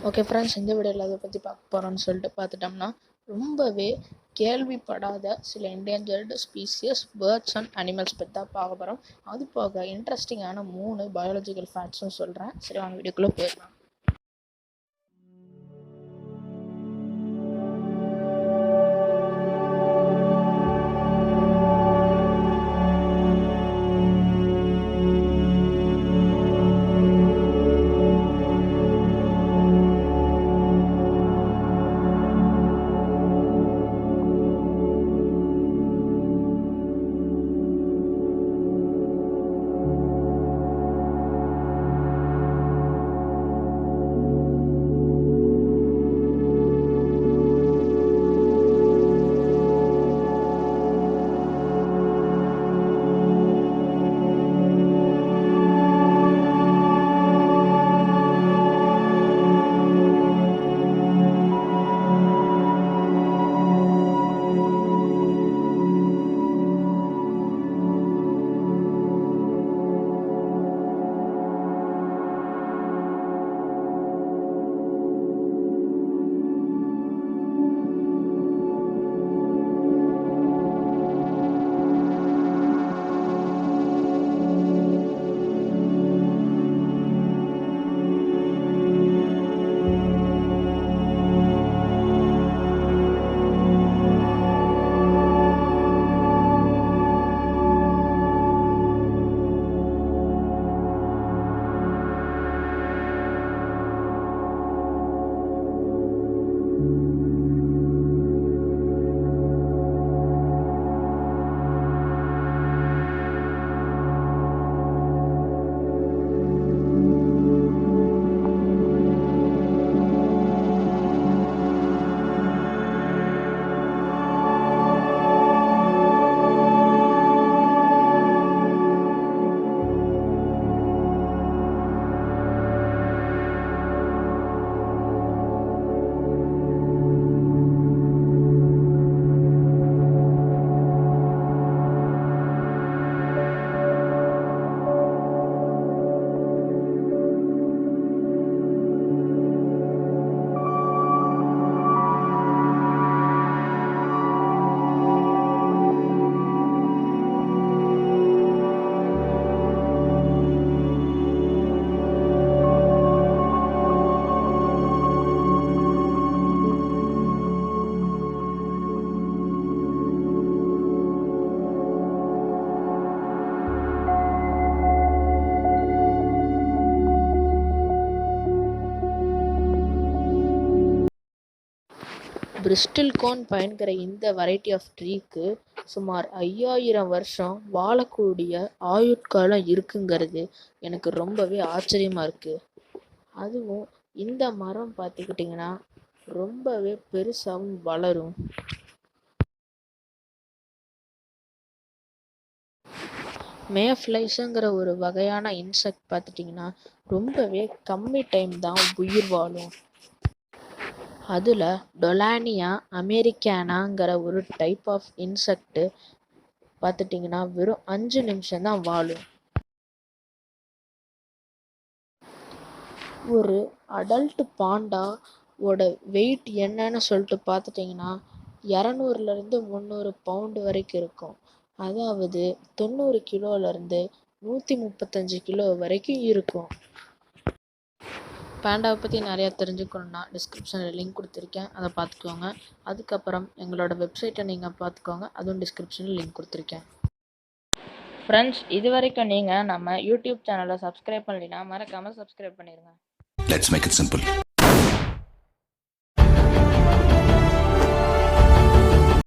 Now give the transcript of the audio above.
Okay friends, இந்த வீடியோவில் அதை பற்றி பார்க்க போகிறோன்னு சொல்லிட்டு பார்த்துட்டோம்னா, ரொம்பவே கேள்விப்படாத சில endangered species birds and animals பற்றி தான் பார்க்க போகிறோம். அது போக இன்ட்ரெஸ்டிங்கான 3 பயாலஜிக்கல் ஃபேக்ட்ஸும் சொல்கிறேன். சரி, வாங்க வீடியோக்குள்ளே போயிடலாம். பிரிஸ்டில் கோன் பயன்கிற இந்த வெரைட்டி ஆஃப் ட்ரீக்கு சுமார் 5000 வருஷம் வாழக்கூடிய ஆயுட்காலம் இருக்குங்கிறது எனக்கு ரொம்பவே ஆச்சரியமாக இருக்குது. அதுவும் இந்த மரம் பார்த்துக்கிட்டிங்கன்னா ரொம்பவே பெருசாகவும் வளரும். மேஃப்ளைஸுங்கிற ஒரு வகையான இன்செக்ட் பார்த்துட்டிங்கன்னா ரொம்பவே கம்மி டைம் தான் உயிர் வாழும். அதில் டொலானியா அமெரிக்கானாங்கிற ஒரு டைப் ஆஃப் இன்செக்ட் பார்த்துட்டிங்கன்னா வெறும் 5 நிமிஷம் தான் வாழும். ஒரு அடல்ட் பாண்டாவோட வெயிட் என்னன்னு சொல்லிட்டு பார்த்துட்டிங்கன்னா 200 300 பவுண்டு வரைக்கும் இருக்கும். அதாவது 90 கிலோலேருந்து 135 கிலோ வரைக்கும் இருக்கும். பேண்டாவை பற்றி நிறையா தெரிஞ்சுக்கணுன்னா டிஸ்கிரிப்ஷனில் லிங்க் கொடுத்துருக்கேன், அதை பார்த்துக்கோங்க. அதுக்கப்புறம் எங்களோட வெப்சைட்டை நீங்கள் பார்த்துக்கோங்க, அதுவும் டிஸ்கிரிப்ஷனில் லிங்க் கொடுத்துருக்கேன். ஃப்ரெண்ட்ஸ், இது வரைக்கும் நீங்கள் நம்ம யூடியூப் சேனலை சப்ஸ்கிரைப் பண்ணலைன்னா மறக்காமல் சப்ஸ்கிரைப் பண்ணிடுங்க. Let's make it simple.